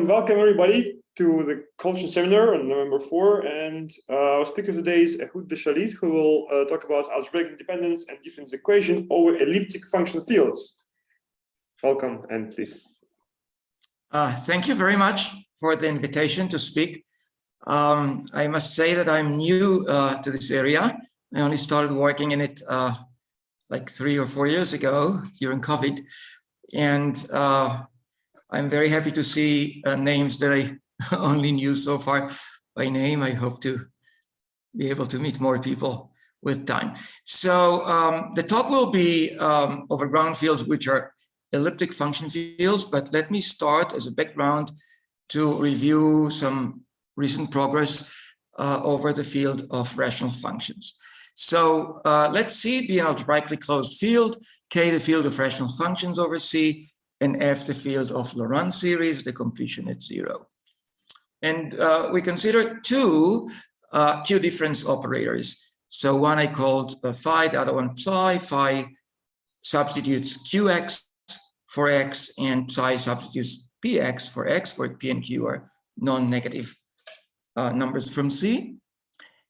Welcome everybody to the culture seminar on November 4, and our speaker today is Ehud de Shalit, who will talk about algebraic independence and difference equation over elliptic function fields. Welcome, and please. Thank you very much for the invitation to speak. I must say that I'm new to this area. I only started working in it like 3 or 4 years ago during COVID, and I'm very happy to see names that I only knew so far by name. I hope to be able to meet more people with time. So the talk will be over ground fields, which are elliptic function fields, but let me start as a background to review some recent progress over the field of rational functions. So let's C be an algebraically closed field, K the field of rational functions over C, and F the field of Laurent series, the completion at 0. And we consider two Q-difference operators. So one I called phi, the other one psi. Phi substitutes Qx for x, and psi substitutes Px for x, where P and Q are non-negative numbers from C.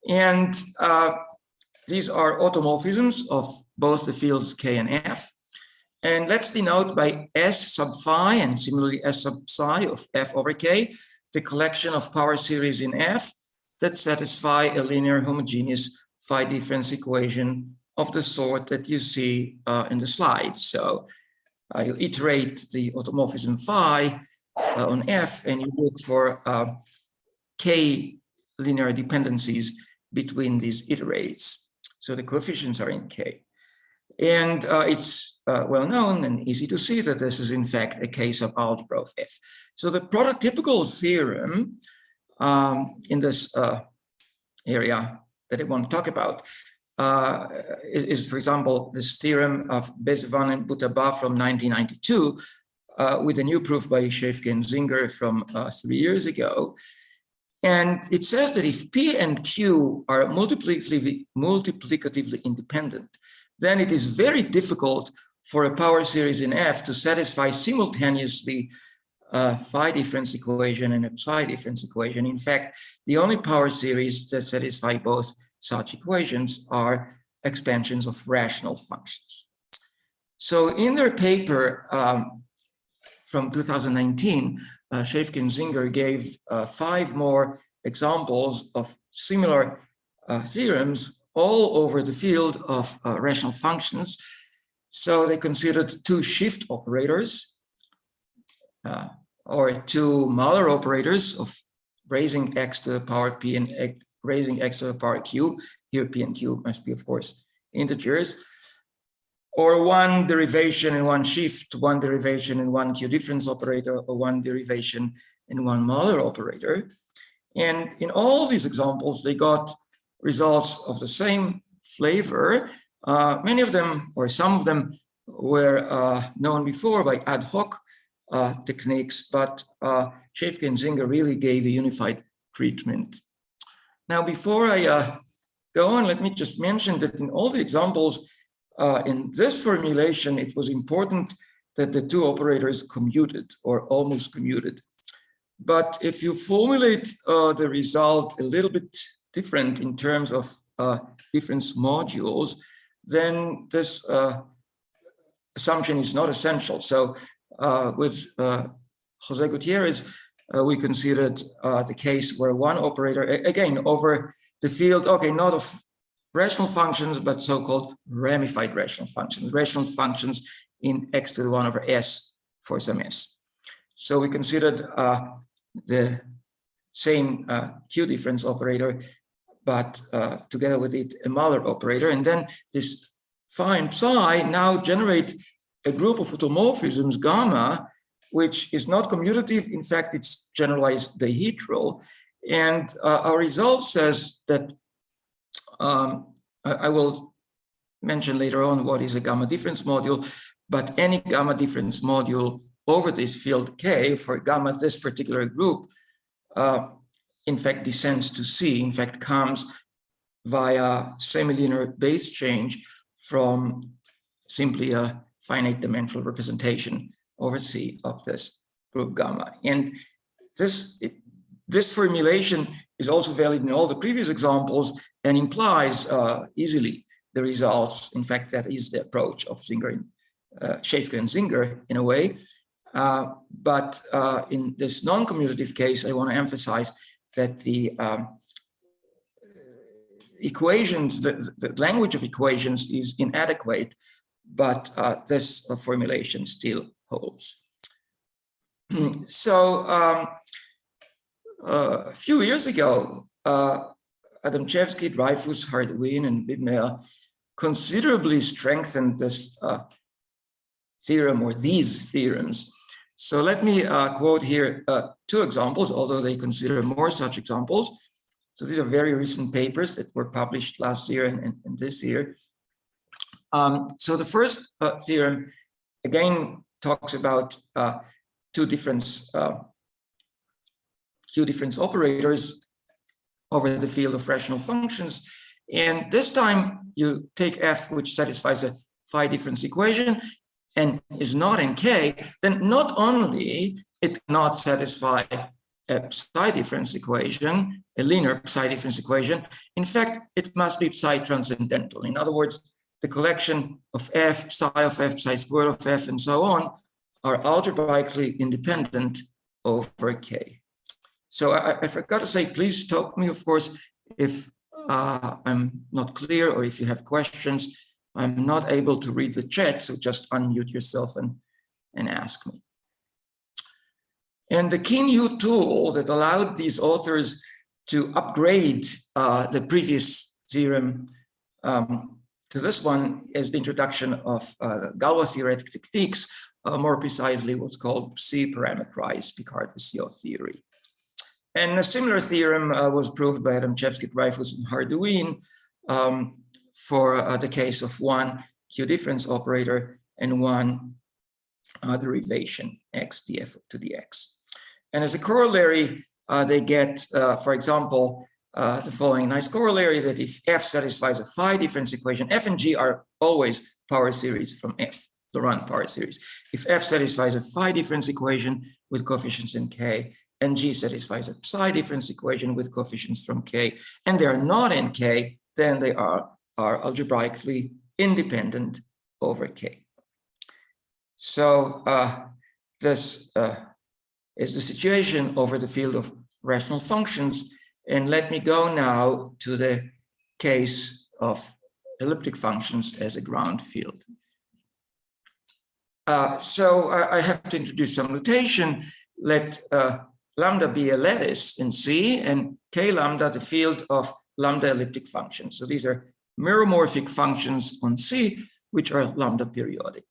And these are automorphisms of both the fields K and F. And let's denote by S sub phi and similarly S sub psi of F over K, the collection of power series in F that satisfy a linear homogeneous phi difference equation of the sort that you see in the slide. So you iterate the automorphism phi on F, and you look for K linear dependencies between these iterates. So the coefficients are in K. And it's well known and easy to see that this is in fact a case of algebra of F. So the prototypical theorem in this area that I want to talk about is, for example, this theorem of Bezevan and Boutaba from 1992 with a new proof by Shefke and Zinger from 3 years ago. And it says that if P and Q are multiplicatively independent, then it is very difficult for a power series in F to satisfy simultaneously a phi difference equation and a psi difference equation. In fact, the only power series that satisfy both such equations are expansions of rational functions. So in their paper from 2019, Shefke and Zinger gave 5 more examples of similar theorems all over the field of rational functions. So they considered 2 shift operators or 2 Mahler operators of raising x to the power p and raising x to the power q. Here p and q must be, of course, integers. Or 1 derivation and 1 shift, 1 derivation and 1 Q-difference operator, or 1 derivation and 1 Mahler operator. And in all these examples, they got results of the same flavor. Many of them, or some of them, were known before by ad hoc techniques, but Shefke and Zinger really gave a unified treatment. Now, before I go on, let me just mention that in all the examples in this formulation, it was important that the 2 operators commuted or almost commuted. But if you formulate the result a little bit different in terms of difference modules, then this assumption is not essential. So with Jose Gutierrez, we considered the case where 1 operator, again, over the field, okay, not of rational functions, but so-called ramified rational functions in x to the 1 over s for some s. So we considered the same Q-difference operator, but together with it a Mahler operator. And then this phi and psi now generate a group of automorphisms, gamma, which is not commutative. In fact, it's generalized dihedral. And our result says that I will mention later on what is a gamma difference module, but any gamma difference module over this field K for gamma, this particular group, in fact, descends to C, in fact, comes via semilinear base change from simply a finite dimensional representation over C of this group gamma. And this formulation is also valid in all the previous examples and implies easily the results. In fact, that is the approach of Schäfke and Singer in a way. But in this non-commutative case, I want to emphasize that the equations, the language of equations is inadequate, but this formulation still holds. So a few years ago, Adamczewski, Dreyfus, Hardwin, and Widmer considerably strengthened this theorem or these theorems. So let me quote here two examples, although they consider more such examples. So these are very recent papers that were published last year and this year. So the first theorem, again, talks about two different operators over the field of rational functions. And this time you take f, which satisfies a phi difference equation and is not in K, then not only it cannot satisfy a psi difference equation, a linear psi difference equation, in fact, it must be psi transcendental. In other words, the collection of f, psi squared of f, and so on are algebraically independent over K. So I forgot to say, please stop me, of course, if I'm not clear or if you have questions. I'm not able to read the chat, so just unmute yourself and ask me. And the key new tool that allowed these authors to upgrade the previous theorem to this one is the introduction of Galois theoretic techniques, more precisely what's called C-parameterized Picard-Vecchio theory. And a similar theorem was proved by Adamczewski, Dreyfus, and Hardwin for the case of one Q difference operator and one derivation x df to dx. And as a corollary, they get, for example, the following nice corollary that if f satisfies a phi difference equation, f and g are always power series from f, the Laurent power series. If f satisfies a phi difference equation with coefficients in k, and g satisfies a psi difference equation with coefficients from k, and they are not in k, then they are algebraically independent over k. So this is the situation over the field of rational functions. And let me go now to the case of elliptic functions as a ground field. So I have to introduce some notation. Let lambda be a lattice in C and k lambda the field of lambda elliptic functions. So these are meromorphic functions on C, which are lambda periodic.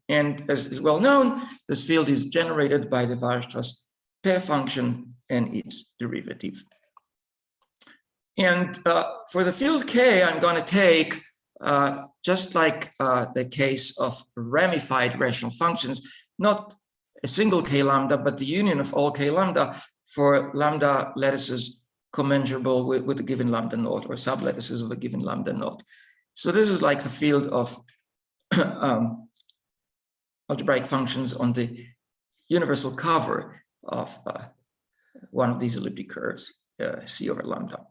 And as is well known, this field is generated by the Weierstrass pair function and its derivative. And for the field K, I'm going to take, just like the case of ramified rational functions, not a single K lambda, but the union of all K lambda for lambda lattices commensurable with a given lambda naught or sublattices of a given lambda naught. So this is like the field of algebraic functions on the universal cover of one of these elliptic curves, C over lambda.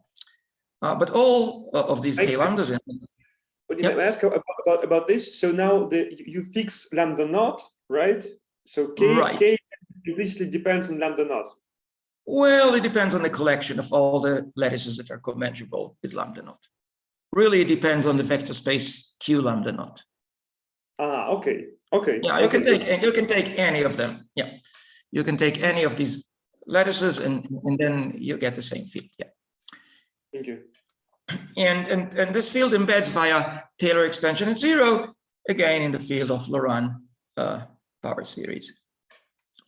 But all of these K lambdas. But you may ask about this. So now you fix lambda naught, right? So K implicitly depends on lambda naught. Well, it depends on the collection of all the lattices that are commensurable with lambda naught. Really, it depends on the vector space Q lambda naught. Ah, okay. Okay. Yeah, you can take any of them. Yeah, you can take any of these lattices, and then you get the same field. Yeah. Thank you. And this field embeds via Taylor expansion at zero, again in the field of Laurent power series.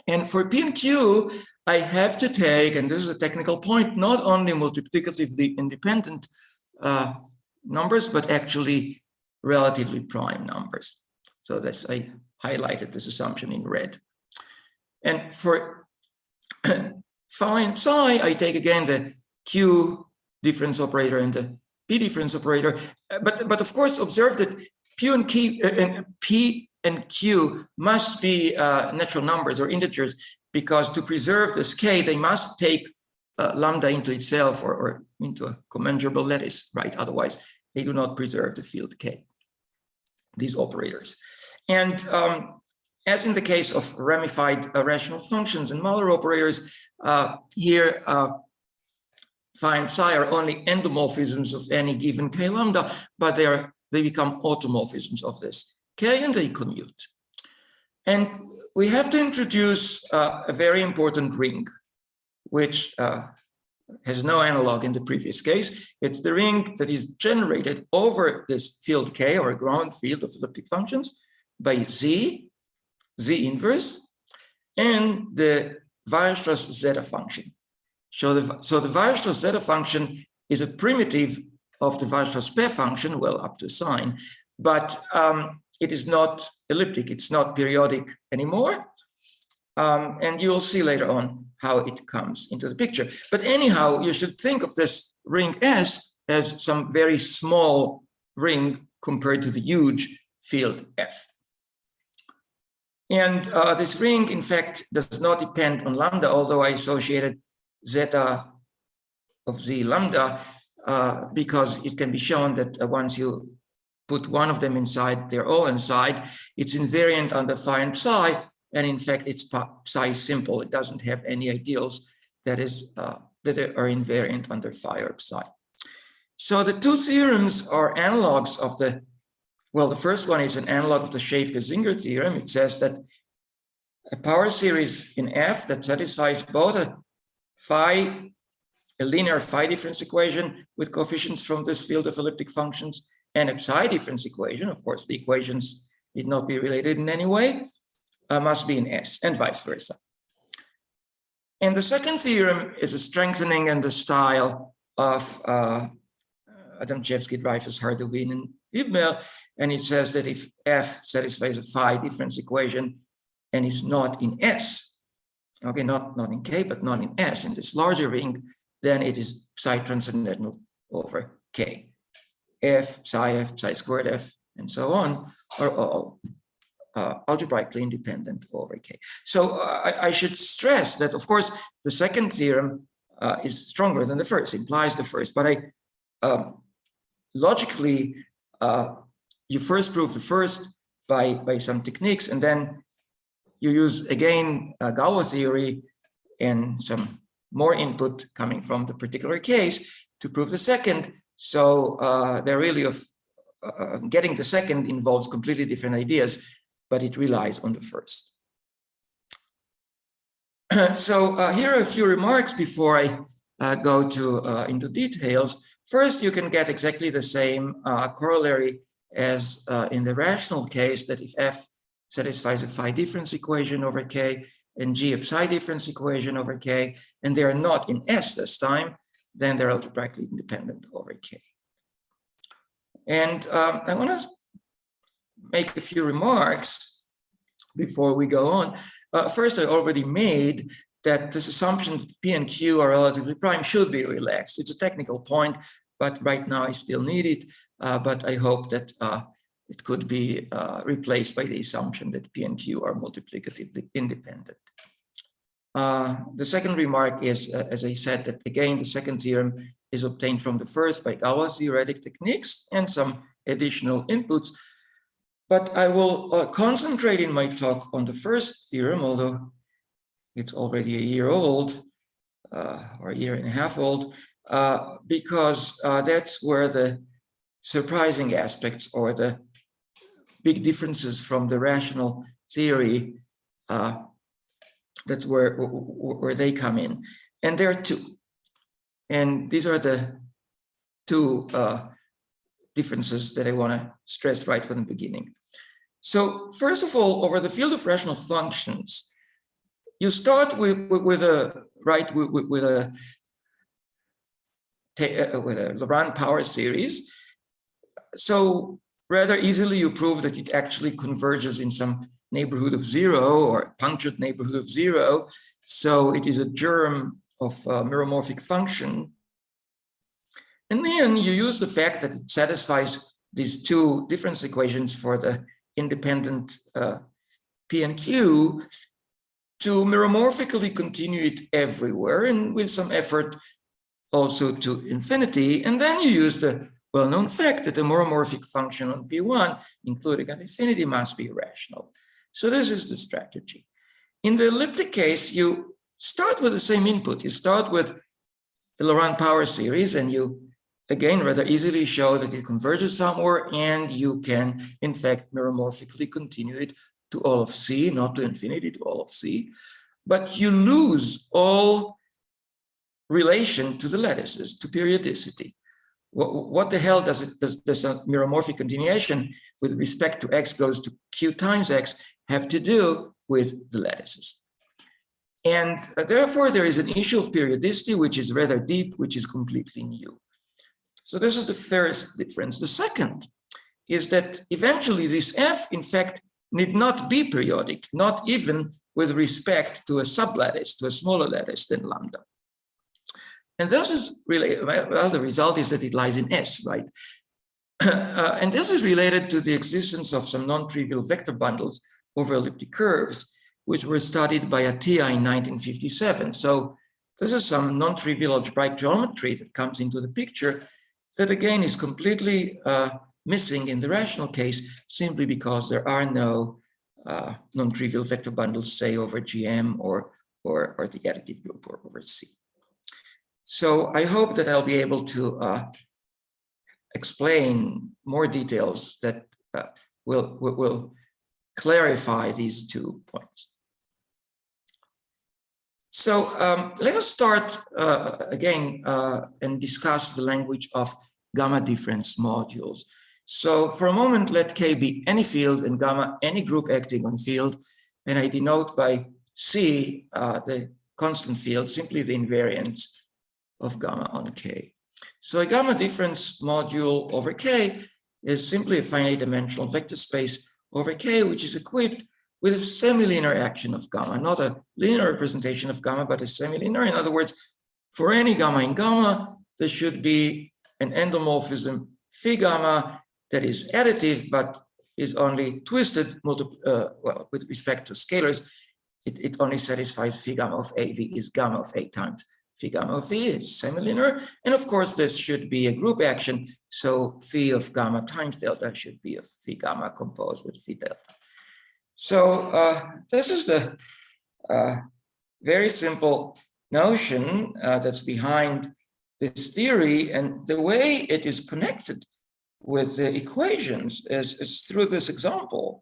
And for P and Q, I have to take, and this is a technical point, not only multiplicatively independent numbers, but actually relatively prime numbers. So this, I highlighted this assumption in red. And for phi and psi, I take again the Q difference operator and the P difference operator. But of course, observe that P and Q must be natural numbers or integers. because to preserve this K, they must take lambda into itself or into a commensurable lattice, right? Otherwise, they do not preserve the field K, these operators. And as in the case of ramified rational functions and Muller operators, here phi and psi are only endomorphisms of any given K lambda, but they become automorphisms of this K and they commute. And we have to introduce a very important ring, which has no analog in the previous case. It's the ring that is generated over this field K, or a ground field of elliptic functions, by Z inverse, and the Weierstrass zeta function. So the Weierstrass zeta function is a primitive of the Weierstrass P function, well, up to sign, but it is not elliptic, it's not periodic anymore. And you will see later on how it comes into the picture. But anyhow, you should think of this ring S as some very small ring compared to the huge field F. And this ring, in fact, does not depend on lambda, although I associated zeta of Z lambda because it can be shown that once you put one of them inside, they're all inside. It's invariant under phi and psi, and in fact, it's psi simple. It doesn't have any ideals that are invariant under phi or psi. So the two theorems are analogs of the, well, the first one is an analog of the Schäfke-Singer theorem. It says that a power series in F that satisfies both a linear phi difference equation with coefficients from this field of elliptic functions and a psi difference equation, of course, the equations need not be related in any way, must be in S, and vice versa. And the second theorem is a strengthening in the style of Adamczewski, Dreyfus, Hardouin, and Ibmel, and it says that if F satisfies a phi difference equation and is not in S, okay, not in K, but not in S, in this larger ring, then it is psi transcendental over K. F, psi squared F, and so on, are all algebraically independent over K. So I should stress that, of course, the second theorem is stronger than the first, implies the first, but logically, you first prove the first by some techniques, and then you use, again, Galois theory and some more input coming from the particular case to prove the second. So they're really getting the second involves completely different ideas, but it relies on the first. So here are a few remarks before I go into details. First, you can get exactly the same corollary as in the rational case, that if F satisfies a phi difference equation over K and G a psi difference equation over K, and they are not in S this time, then they're algebraically independent over K. And I want to make a few remarks before we go on. First, I already made that this assumption that P and Q are relatively prime should be relaxed. It's a technical point, but right now I still need it. But I hope that it could be replaced by the assumption that P and Q are multiplicatively independent. The second remark is, as I said, that again, the second theorem is obtained from the first by Galois theoretic techniques and some additional inputs. But I will concentrate in my talk on the first theorem, although it's already a year old, or a year and a half old, because that's where the surprising aspects or the big differences from the rational theory, that's where they come in. And there are two. And these are the two differences that I want to stress right from the beginning. So first of all, over the field of rational functions, you start with a Laurent power series. So rather easily you prove that it actually converges in some neighborhood of zero or punctured neighborhood of zero. So it is a germ of a meromorphic function. And then you use the fact that it satisfies these two difference equations for the independent P and Q to meromorphically continue it everywhere, and with some effort also to infinity. And then you use the well-known fact that a meromorphic function on P1, including at infinity, must be rational. So this is the strategy. In the elliptic case, you start with the same input. You start with the Laurent power series, and you, again, rather easily show that it converges somewhere, and you can, in fact, meromorphically continue it to all of C, not to infinity, to all of C. But you lose all relation to the lattices, to periodicity. What the hell does a meromorphic continuation with respect to x goes to q times x have to do with the lattices? And therefore, there is an issue of periodicity, which is rather deep, which is completely new. So this is the first difference. The second is that eventually this f, in fact, need not be periodic, not even with respect to a sublattice, to a smaller lattice than lambda. And this is really, well, the result is that it lies in S, right? And this is related to the existence of some non-trivial vector bundles over elliptic curves, which were studied by Atiyah in 1957. So this is some non-trivial algebraic geometry that comes into the picture that, again, is completely missing in the rational case, simply because there are no non-trivial vector bundles, say, over GM or the additive group or over C. So I hope that I'll be able to explain more details that will clarify these 2 points. So let us start again and discuss the language of gamma difference modules. So for a moment, let K be any field and gamma any group acting on field, and I denote by C the constant field, simply the invariance of gamma on K. So a gamma difference module over K is simply a finite dimensional vector space over K, which is equipped with a semi-linear action of gamma, not a linear representation of gamma, but a semi-linear. In other words, for any gamma in gamma, there should be an endomorphism phi gamma that is additive, but is only twisted, well, with respect to scalars, it only satisfies phi gamma of A. V is gamma of A times phi gamma of V, is semi-linear. And of course, this should be a group action. So phi of gamma times delta should be a phi gamma composed with phi delta. So this is the very simple notion that's behind this theory. And the way it is connected with the equations is through this example,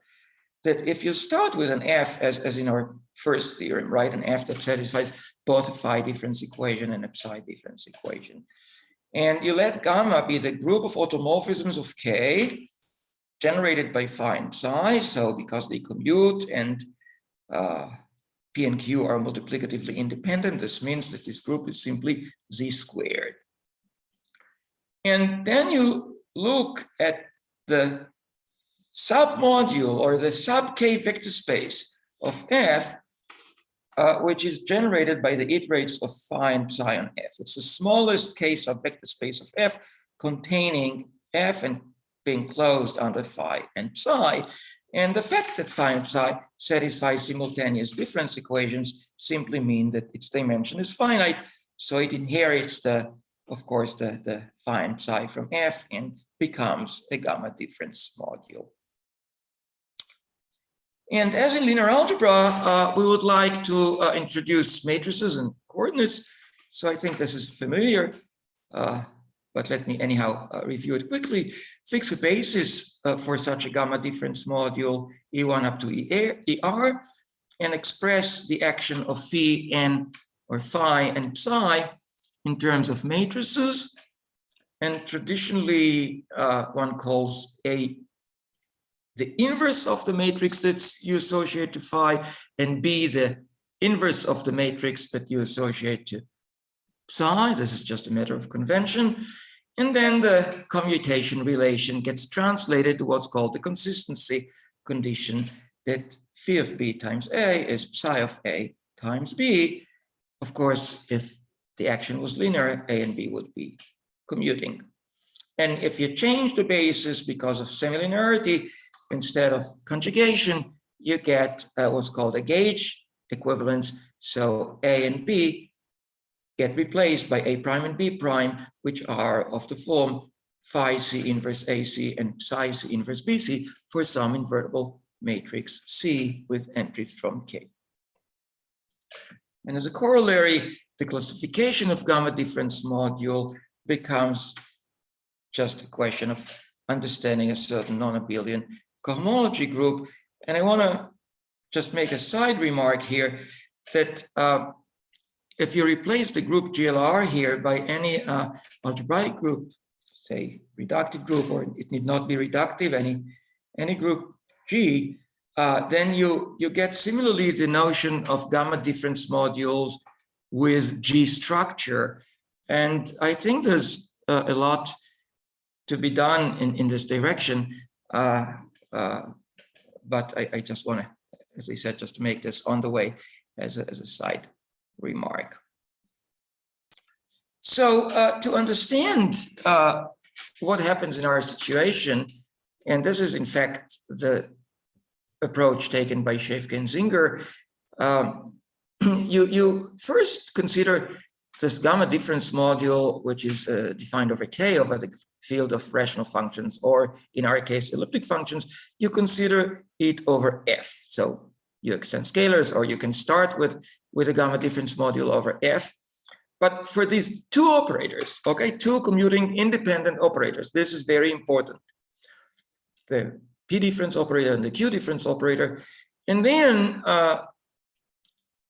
that if you start with an f, as in our first theorem, right, an f that satisfies both a phi difference equation and a psi difference equation, and you let gamma be the group of automorphisms of K generated by phi and psi, so because they commute and P and Q are multiplicatively independent, this means that this group is simply Z squared. And then you look at the submodule or the sub K vector space of F, which is generated by the iterates of phi and psi on F. It's the smallest K subvector space of F containing F and being closed under phi and psi. And the fact that phi and psi satisfy simultaneous difference equations simply mean that its dimension is finite. So it inherits of course, the phi and psi from F and becomes a gamma difference module. And as in linear algebra, we would like to introduce matrices and coordinates. So I think this is familiar, but let me anyhow review it quickly. Fix a basis for such a gamma difference module E1 up to ER, and express the action of phi and or phi and psi in terms of matrices. And traditionally, one calls A the inverse of the matrix that you associate to phi, and B the inverse of the matrix that you associate to psi. This is just a matter of convention. And then the commutation relation gets translated to what's called the consistency condition, that phi of B times A is psi of A times B. Of course, if the action was linear, A and B would be commuting. And if you change the basis because of semilinearity, instead of conjugation, you get what's called a gauge equivalents. So A and B get replaced by A prime and B prime, which are of the form phi C inverse AC and psi C inverse BC for some invertible matrix C with entries from K. And as a corollary, the classification of gamma difference module becomes just a question of understanding a certain non-abelian cohomology group. And I want to just make a side remark here that if you replace the group GLR here by any algebraic group, say reductive group, or it need not be reductive, any group G, then you get similarly the notion of gamma difference modules with G structure. And I think there's a lot to be done in this direction. But I just want to, as I said, just to make this on the way as a side remark. So to understand what happens in our situation, and this is in fact the approach taken by Schäfke and Singer, you first consider this gamma difference module, which is defined over K over the field of rational functions, or in our case, elliptic functions. You consider it over F. So you extend scalars, or you can start with a gamma difference module over F. But for these two operators, okay, two commuting independent operators, this is very important. The P difference operator and the Q difference operator. And then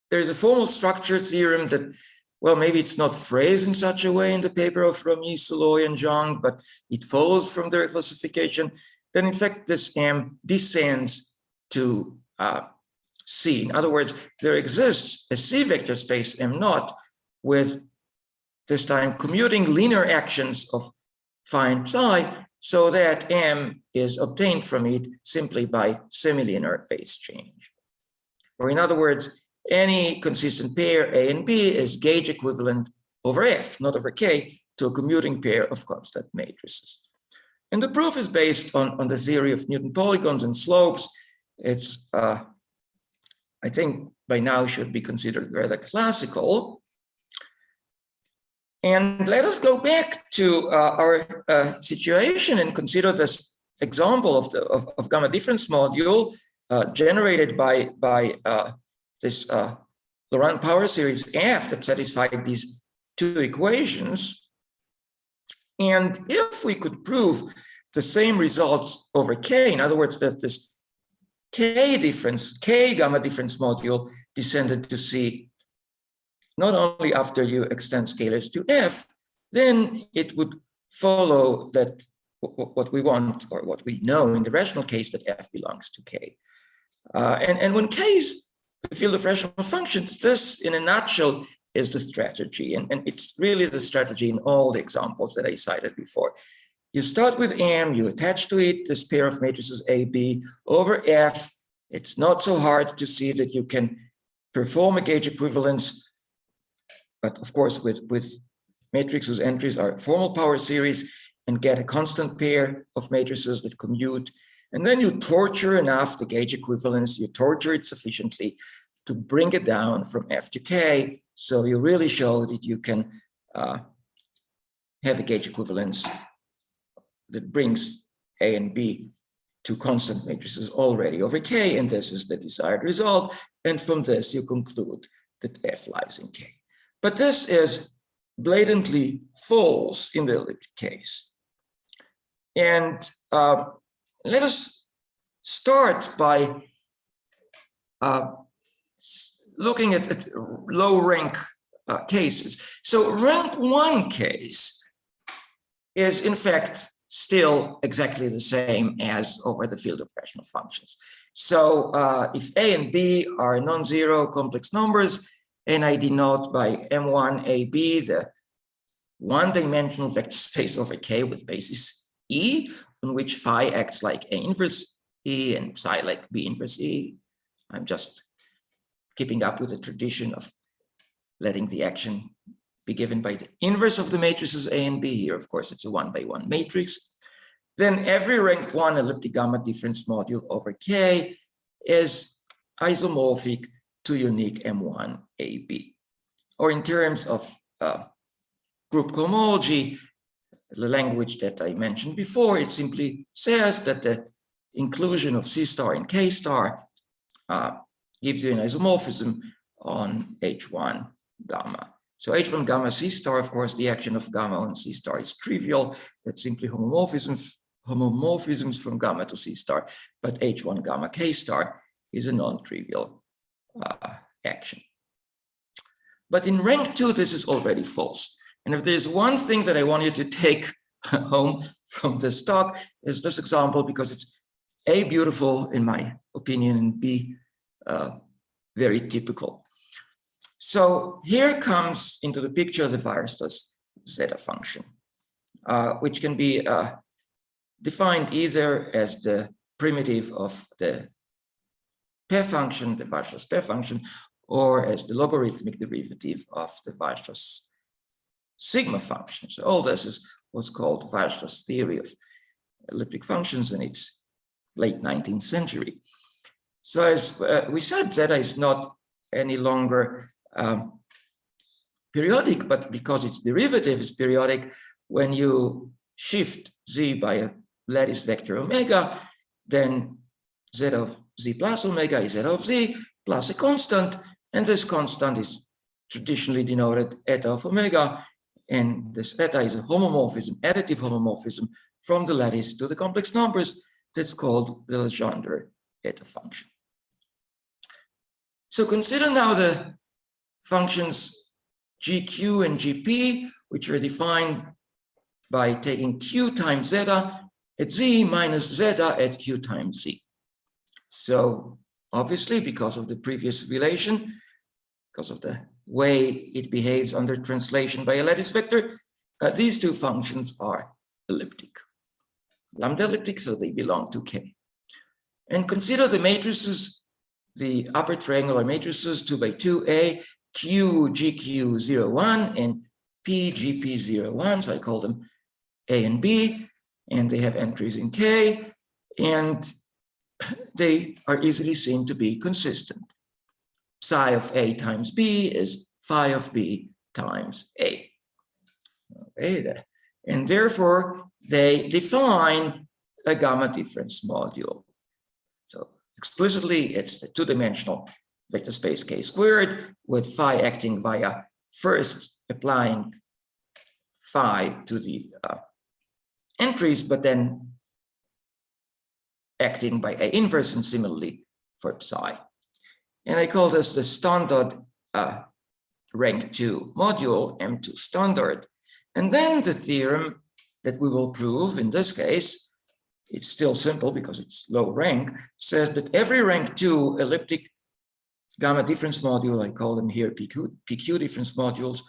there's a formal structure theorem that, well, maybe it's not phrased in such a way in the paper of Ramy, Soloy, and Zhang, but it follows from their classification. Then in fact, this M descends to C. In other words, there exists a C vector space M naught with this time commuting linear actions of phi and psi, so that M is obtained from it simply by semilinear base change. Or in other words, any consistent pair A and B is gauge equivalent over F, not over K, to a commuting pair of constant matrices. And the proof is based on the theory of Newton polygons and slopes. It's, I think by now should be considered rather classical. And let us go back to our situation and consider this example of gamma difference module generated by this Laurent power series F that satisfied these two equations. And if we could prove the same results over K, in other words, that this K gamma difference module descended to C not only after you extend scalars to F, then it would follow that what we want, or what we know in the rational case, that F belongs to K. And when K is the field of rational functions, this in a nutshell is the strategy. And it's really the strategy in all the examples that I cited before. You start with M, you attach to it this pair of matrices A, B over F. It's not so hard to see that you can perform a gauge equivalence, but of course with matrix whose entries are formal power series, and get a constant pair of matrices that commute. And then you torture enough the gauge equivalence, you torture it sufficiently to bring it down from F to K. So you really show that you can have a gauge equivalence that brings A and B to constant matrices already over K, and this is the desired result. And from this, you conclude that F lies in K. But this is blatantly false in the elliptic case. And let us start by looking at low rank cases. So rank 1 case is in fact still exactly the same as over the field of rational functions. So if A and B are non-zero complex numbers, and I denote by M1 AB the one-dimensional vector space over K with basis E, on which phi acts like A inverse E and psi like B inverse E. I'm just keeping up with the tradition of letting the action be given by the inverse of the matrices A and B. Here, of course, it's a 1-by-1 matrix. Then every rank 1 elliptic gamma difference module over K is isomorphic to to unique M1 AB. Or in terms of group cohomology, the language that I mentioned before, it simply says that the inclusion of C star and K star gives you an isomorphism on H1 gamma. So H1 gamma C star, of course, the action of gamma on C star is trivial. That's simply homomorphisms from gamma to C star, but H1 gamma K star is a non-trivial action. But in rank 2, this is already false. And if there's one thing that I want you to take home from this talk, is this example, because it's A, beautiful in my opinion, and B, very typical. So here comes into the picture the Weierstrass zeta function, which can be defined either as the primitive of the pair function, the Weierstrass pair function, or as the logarithmic derivative of the Weierstrass sigma function. So all this is what's called Weierstrass theory of elliptic functions in its late 19th century. So as we said, zeta is not any longer periodic, but because its derivative is periodic, when you shift z by a lattice vector omega, then z of z plus omega is z of z plus a constant, and this constant is traditionally denoted eta of omega, and this eta is a homomorphism, additive homomorphism from the lattice to the complex numbers. That's called the Legendre eta function. So consider now the functions gq and gp, which are defined by taking q times zeta at z minus zeta at q times z. So obviously, because of the previous relation, because of the way it behaves under translation by a lattice vector, these two functions are elliptic. Lambda elliptic, so they belong to K. And consider the matrices, the upper triangular matrices 2 by 2, A, Q, GQ, 0, 1, and P, GP, 0, 1. So I call them A and B, and they have entries in K, and they are easily seen to be consistent. Psi of A times B is phi of B times A. Okay, and therefore they define a gamma difference module. So explicitly, it's the two-dimensional vector space K squared with phi acting via first applying phi to the entries, but then acting by A inverse and similarly for psi. And I call this the standard rank 2 module, M2 standard. And then the theorem that we will prove in this case, it's still simple because it's low rank, says that every rank 2 elliptic gamma difference module, I call them here PQ difference modules,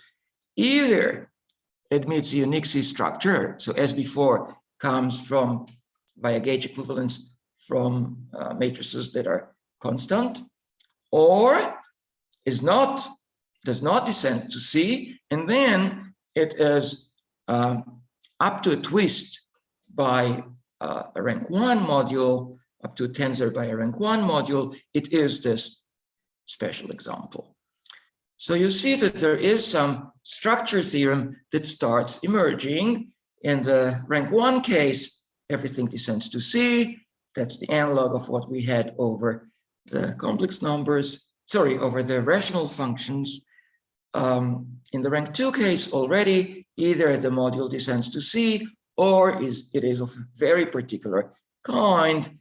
either admits a unique C structure, so as before, comes from via gauge equivalence from matrices that are constant, or does not descend to C, and then it is up to a twist by a rank 1 module, up to a tensor by a rank 1 module. It is this special example. So you see that there is some structure theorem that starts emerging. In the rank 1 case, everything descends to C. That's the analog of what we had over the complex numbers, over the rational functions. In the rank 2 case already, either the module descends to C or it is of a very particular kind,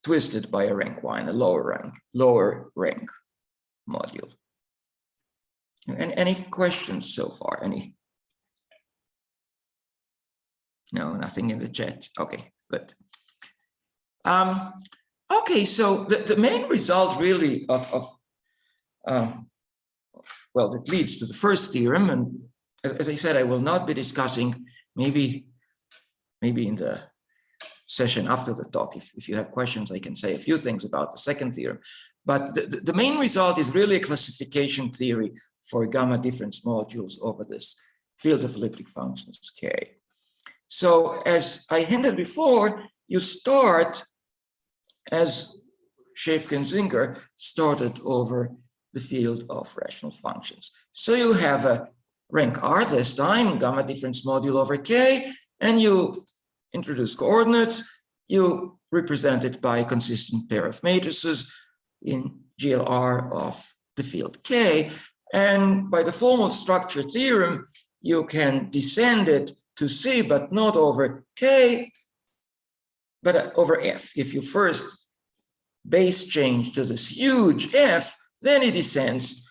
twisted by a rank 1, a lower rank module. And any questions so far? Any? No, nothing in the chat. Okay, good. Okay, so the main result really well, that leads to the first theorem, and as I said, I will not be discussing, maybe in the session after the talk, if you have questions, I can say a few things about the second theorem. But the main result is really a classification theory for gamma difference modules over this field of elliptic functions K. So as I hinted before, you start, as Schäfgen-Singer started over the field of rational functions. So you have a rank R this time, gamma difference modulo over K, and you introduce coordinates. You represent it by a consistent pair of matrices in GLR of the field K. And by the formal structure theorem, you can descend it to C, but not over K, but over F. If you first base change to this huge F, then it descends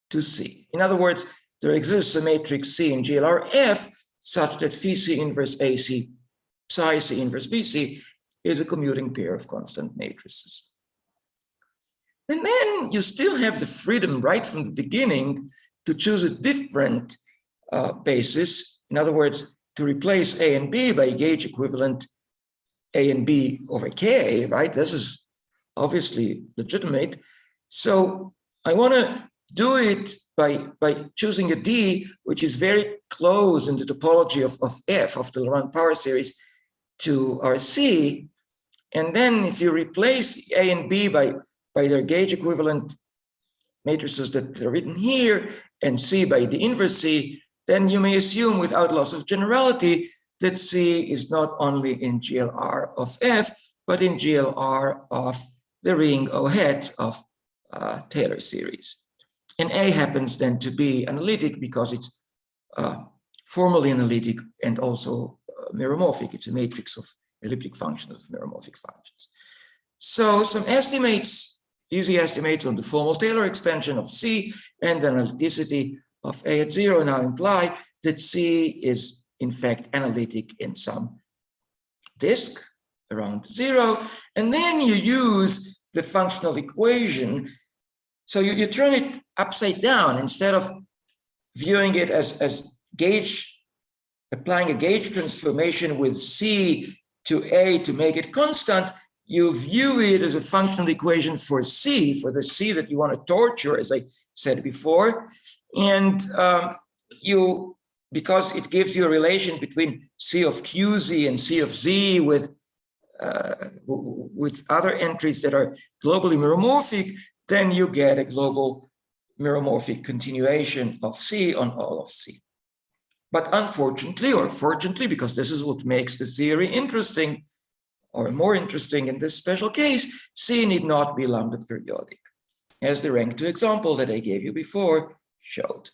to C. In other words, there exists a matrix C in GLR F such that phi C inverse AC, psi C inverse BC is a commuting pair of constant matrices. And then you still have the freedom right from the beginning to choose a different basis. In other words, to replace A and B by gauge equivalent A and B over K, right? This is obviously legitimate. So I want to do it by choosing a D, which is very close in the topology of F, of the Laurent power series, to RC. And then if you replace A and B by their gauge equivalent matrices that are written here, and C by the inverse C, then you may assume without loss of generality that C is not only in GLR of F, but in GLR of the ring O hat of Taylor series. And A happens then to be analytic because it's formally analytic and also meromorphic. It's a matrix of elliptic functions of meromorphic functions. So some estimates, easy estimates on the formal Taylor expansion of C and the analyticity of A at 0 now imply that C is in fact analytic in some disk around 0. And then you use the functional equation. So you turn it upside down. Instead of viewing it as gauge, applying a gauge transformation with C to A to make it constant, you view it as a functional equation for C, for the C that you want to torture, as I said before. And because it gives you a relation between C of QZ and C of Z with other entries that are globally meromorphic, then you get a global meromorphic continuation of C on all of C. But unfortunately, or fortunately, because this is what makes the theory interesting, or more interesting in this special case, C need not be lambda periodic, as the rank 2 example that I gave you before showed.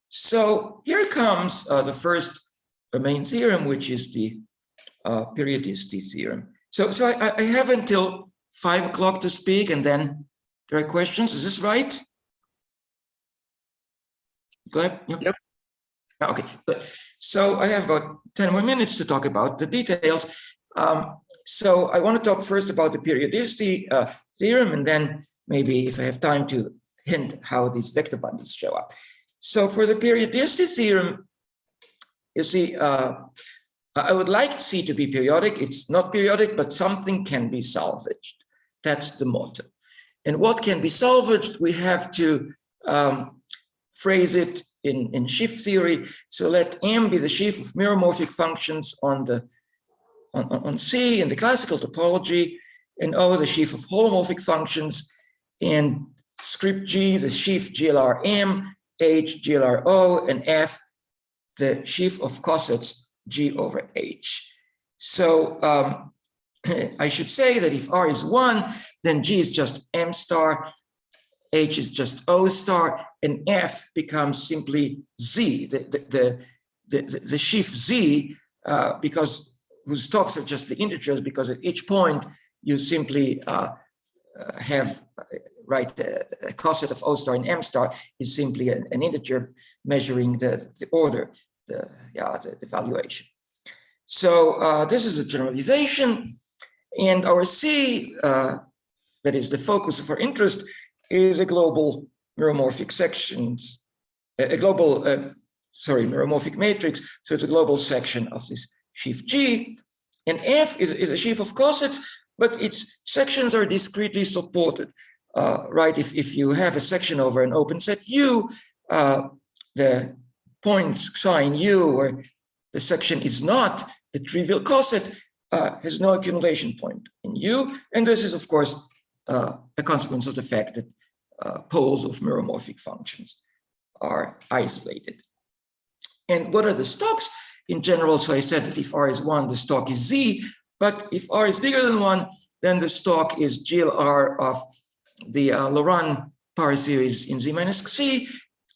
So here comes the first main theorem, which is the periodicity theorem. So I have until 5 o'clock to speak, and then there are questions. Is this right? Go ahead. Yep. Okay, good. So I have about 10 more minutes to talk about the details. So I want to talk first about the periodicity theorem, and then maybe if I have time to hint how these vector bundles show up. So for the periodicity theorem, you see, I would like C to be periodic. It's not periodic, but something can be salvaged. That's the motto. And what can be salvaged, we have to phrase it in sheaf theory. So let M be the sheaf of meromorphic functions on C in the classical topology, and O the sheaf of holomorphic functions, and script G the sheaf GLR M, H GLR O, and F the sheaf of cosets G over H. So I should say that if R is 1, then G is just M star, H is just O star, and F becomes simply Z, the sheaf Z, because whose talks are just the integers, because at each point you simply have, right, a coset of O star and M star is simply an integer measuring the order, the valuation. So this is a generalization, and our C, that is the focus of our interest, is a global meromorphic sections, meromorphic matrix. So it's a global section of this sheaf G, and F is a sheaf of cosets, but its sections are discretely supported, right? If you have a section over an open set U, the points sign U, where the section is not the trivial coset, has no accumulation point in U, and this is of course a consequence of the fact that poles of meromorphic functions are isolated. And what are the stocks? In general, so I said that if R is 1, the stock is Z, but if R is bigger than 1, then the stock is GLR of the Laurent power series in Z minus C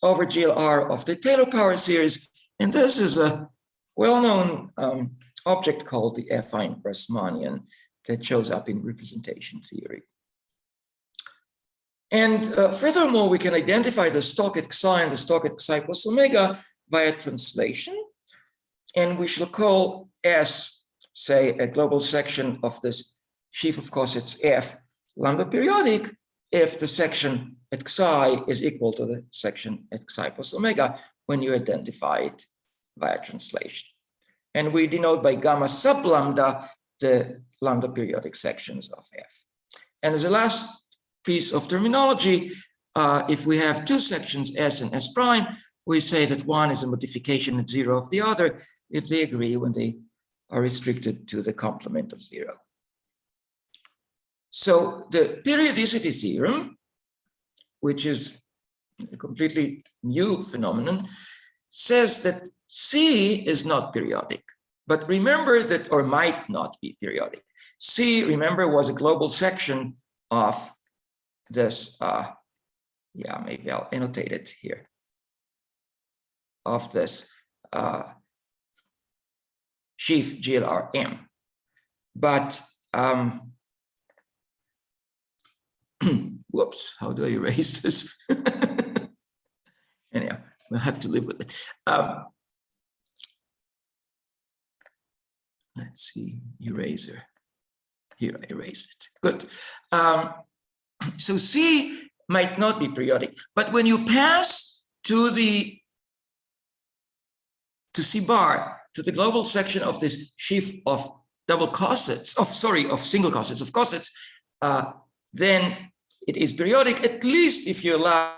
over GLR of the Taylor power series. And this is a well-known object called the affine Grassmannian that shows up in representation theory. And furthermore, we can identify the stock at Xi and the stock at Xi plus omega via translation. And we shall call S, say, a global section of this sheaf of cosets F lambda periodic if the section at Xi is equal to the section at Xi plus omega when you identify it via translation. And we denote by gamma sub lambda the lambda periodic sections of F. And as a last piece of terminology, if we have two sections S and S prime, we say that one is a modification at 0 of the other if they agree when they are restricted to the complement of 0. So the periodicity theorem, which is a completely new phenomenon, says that C is not periodic. But remember that, or might not be periodic. C, remember, was a global section of this, yeah, maybe I'll annotate it here, of this sheaf GLRM. But, whoops, how do I erase this? Anyhow, we'll have to live with it. Let's see, eraser. Here, I erased it. Good. So C might not be periodic, but when you pass to C bar, to the global section of this sheaf of double cosets, of single cosets, of cosets, then it is periodic, at least if you allow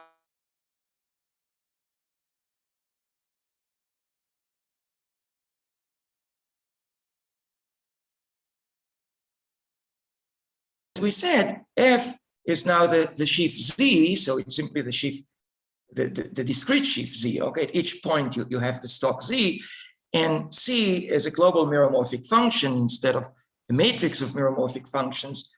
we said, F is now the sheaf Z, so it's simply the sheaf, the discrete sheaf Z. Okay, at each point you have the stock Z, and C is a global meromorphic function instead of a matrix of meromorphic functions.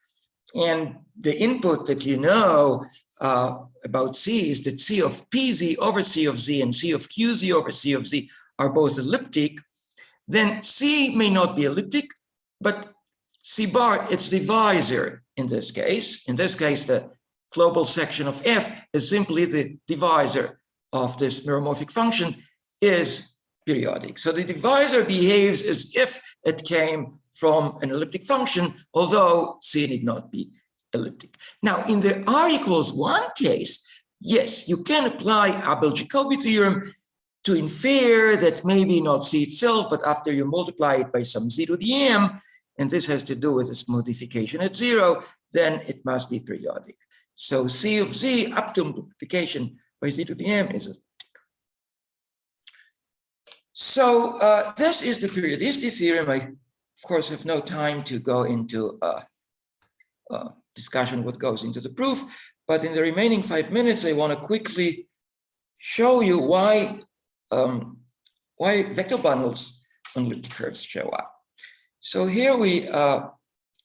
And the input that you know about C is that C of PZ over C of Z and C of QZ over C of Z are both elliptic. Then C may not be elliptic, but C bar, its divisor in this case. In this case, the global section of F is simply the divisor of this meromorphic function is periodic. So the divisor behaves as if it came from an elliptic function, although C need not be elliptic. Now, in the R equals 1 case, yes, you can apply Abel-Jacobi theorem to infer that maybe not C itself, but after you multiply it by some Z to the M, and this has to do with this modification at 0, then it must be periodic. So C of Z up to multiplication by Z to the M is elliptic. So this is the periodicity theorem. I, of course, have no time to go into discussion what goes into the proof, but in the remaining 5 minutes, I want to quickly show you why vector bundles on elliptic curves show up. So here we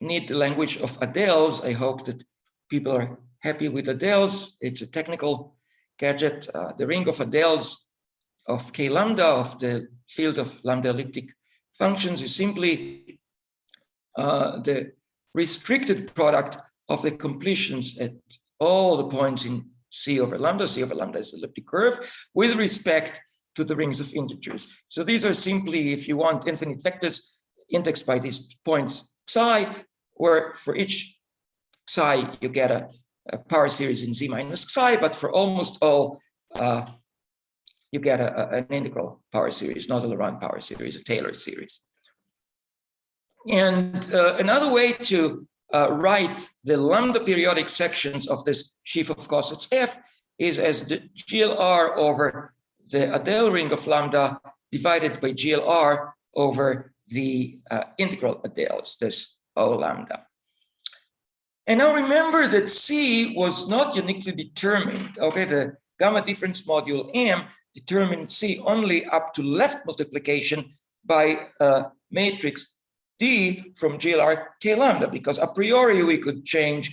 need the language of Adels. I hope that people are happy with Adels. It's a technical gadget. The ring of Adels of K lambda of the field of lambda elliptic functions is simply the restricted product of the completions at all the points in C over lambda. C over lambda is the elliptic curve with respect to the rings of integers. So these are simply, if you want, infinite vectors indexed by these points psi, where for each psi you get a power series in Z minus psi, but for almost all you get an integral power series, not a Laurent power series, a Taylor series. And another way to write the lambda periodic sections of this sheaf of cosets F is as the GLR over the Adel ring of lambda divided by GLR over the integral Adels, this O lambda. And now remember that C was not uniquely determined. Okay, the gamma difference module M determined C only up to left multiplication by a matrix D from GLR K lambda, because a priori we could change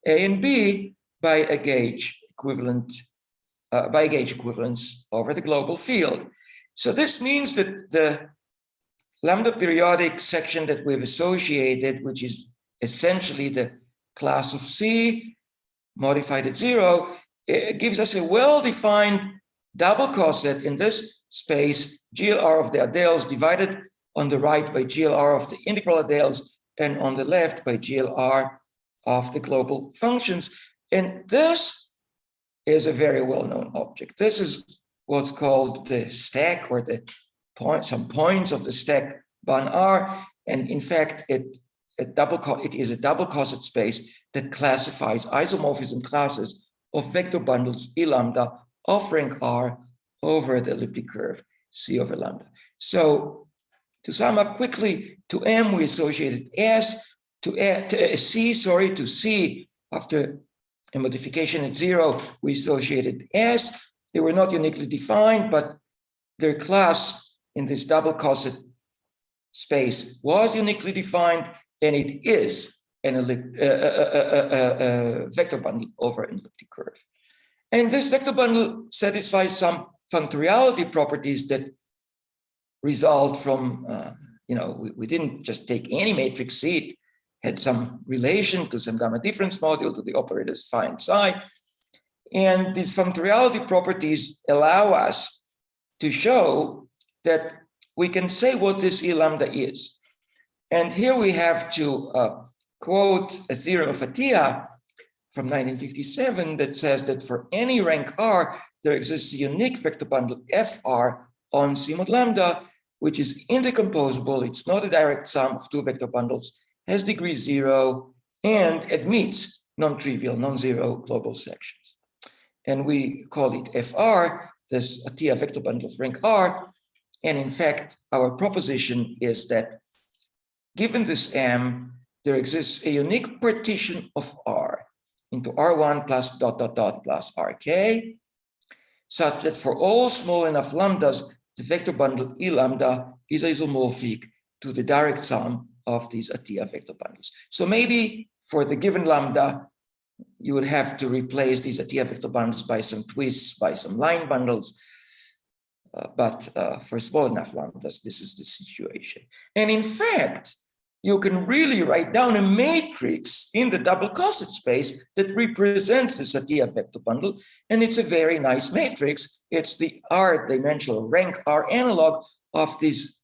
A and B by a gauge equivalent, by a gauge equivalence over the global field. So this means that the lambda periodic section that we've associated, which is essentially the class of C modified at 0, it gives us a well-defined double coset in this space, GLR of the adeles divided on the right by GLR of the integral adeles and on the left by GLR of the global functions. And this is a very well-known object. This is what's called the stack, or the point, some points of the stack Ban R. And in fact, it is a double coset space that classifies isomorphism classes of vector bundles E lambda of rank R over the elliptic curve C over lambda. So to sum up quickly, to M we associated S, to C after a modification at 0, we associated S. They were not uniquely defined, but their class in this double coset space was uniquely defined, and it is a vector bundle over an elliptic curve. And this vector bundle satisfies some functoriality properties that result from, we didn't just take any matrix C, it had some relation to some gamma difference module, to the operators phi and psi. And these functoriality properties allow us to show that we can say what this E lambda is. And here we have to quote a theorem of Atiyah from 1957 that says that for any rank R, there exists a unique vector bundle FR on C mod lambda, which is indecomposable. It's not a direct sum of two vector bundles, has degree 0, and admits non-trivial, non-zero global sections. And we call it FR, this Atiyah vector bundle of rank R. And in fact, our proposition is that given this M, there exists a unique partition of R into R1 plus ... plus RK, such that for all small enough lambdas, the vector bundle E lambda is isomorphic to the direct sum of these Atiyah vector bundles. So maybe for the given lambda, you would have to replace these Atiyah vector bundles by some twists, by some line bundles. But for small enough lambdas, this is the situation. And in fact, you can really write down a matrix in the double coset space that represents this Atiyah vector bundle. And it's a very nice matrix. It's the R-dimensional rank R analog of this,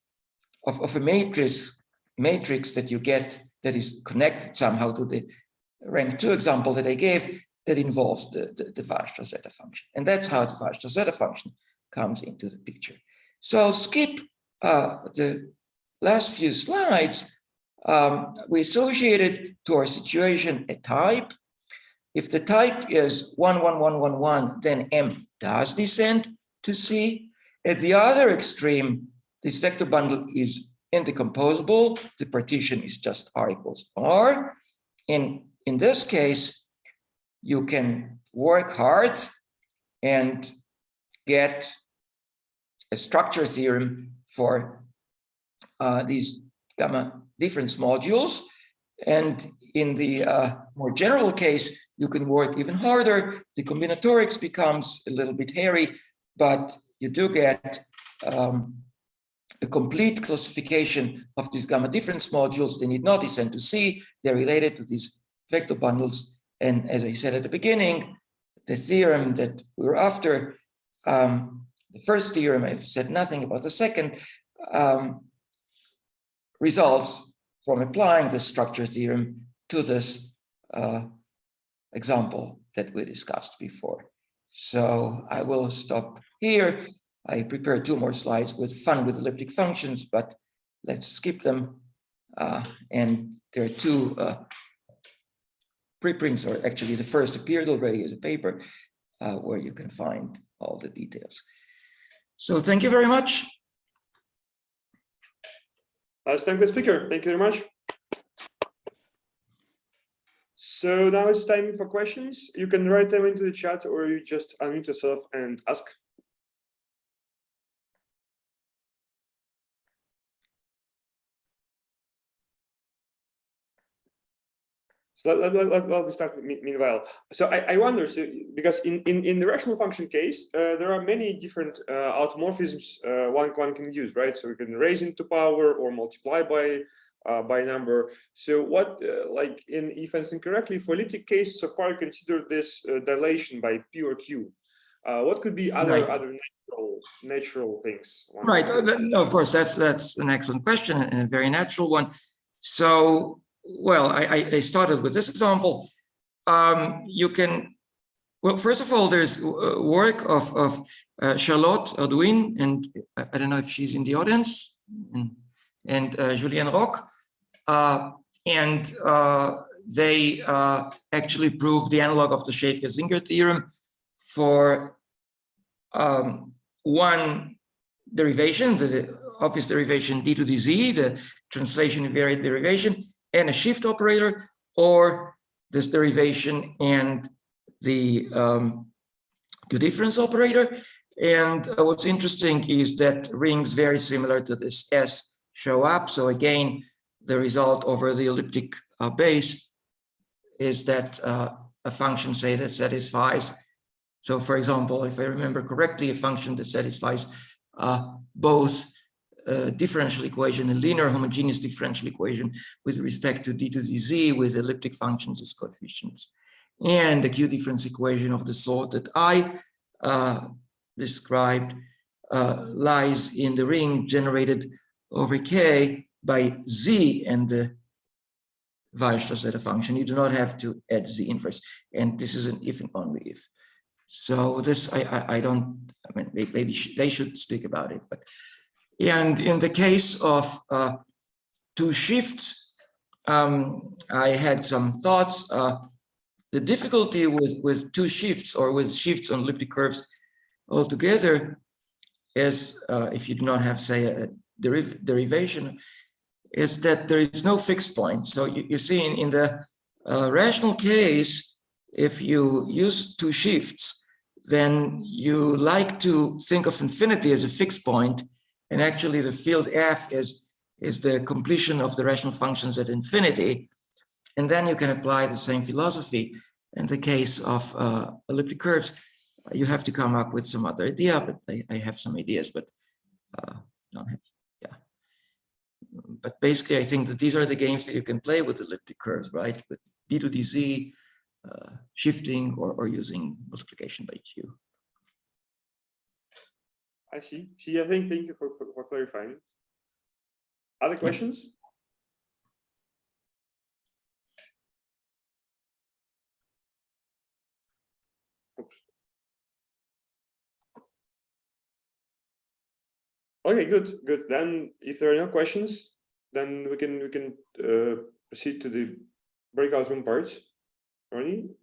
of a matrix that you get that is connected somehow to the rank 2 example that I gave that involves the Weierstrass zeta function. And that's how the Weierstrass zeta function comes into the picture. So I'll skip the last few slides. We associated to our situation a type. If the type is 1, 1, 1, 1, 1, then M does descend to C. At the other extreme, this vector bundle is indecomposable. The partition is just R equals R. In this case, you can work hard and get a structure theorem for these gamma difference modules. And in the more general case, you can work even harder. The combinatorics becomes a little bit hairy, but you do get a complete classification of these gamma difference modules. They need not descend to C. They're related to these vector bundles. And as I said at the beginning, the theorem that we were after, the first theorem, I've said nothing about the second, results from applying the structure theorem to this example that we discussed before. So I will stop here. I prepared 2 more slides with fun with elliptic functions, but let's skip them. And there are 2 preprints, or actually the first appeared already as a paper where you can find all the details. So thank you very much. Let's thank the speaker. Thank you very much. So now it's time for questions. You can write them into the chat, or you just unmute yourself and ask. So let me start meanwhile. So I wonder, so because in the rational function case, there are many different automorphisms one can use, right? So we can raise into power or multiply by number. So what, like if I understand correctly, for elliptic case, so far consider this dilation by P or Q. What could be other natural things? Right. No, of course, that's an excellent question and a very natural one. So, well, I started with this example. You can, well, first of all, there's work of Charlotte Ardouin, and I don't know if she's in the audience, and Julien Roch. And they actually proved the analog of the Schäffer-Singer theorem for one derivation, the obvious derivation d to dz, the translation invariant derivation, and a shift operator, or this derivation and the Q-difference operator. And what's interesting is that rings very similar to this S show up. So again, the result over the elliptic base is that a function, say, that satisfies. So for example, if I remember correctly, a function that satisfies both differential equation and linear homogeneous differential equation with respect to d to dz with elliptic functions as coefficients, and the Q-difference equation of the sort that I described lies in the ring generated over K by Z and the Weierstrass function. You do not have to add Z inverse, and this is an if and only if. So this, I mean, maybe they should speak about it, but, and in the case of two shifts, I had some thoughts. The difficulty with two shifts or with shifts on elliptic curves altogether is, if you do not have, say, a derivation, is that there is no fixed point. So you see in the rational case, if you use two shifts, then you like to think of infinity as a fixed point, and actually the field F is the completion of the rational functions at infinity. And then you can apply the same philosophy. In the case of elliptic curves, you have to come up with some other idea, but I have some ideas, but don't have, yeah. But basically, I think that these are the games that you can play with elliptic curves, right? With d to dz, shifting, or using multiplication by q. I see. I think, thank you for clarifying. Other questions? Oops. Okay, good. Then, if there are no questions, then we can proceed to the breakout room parts. Ronnie?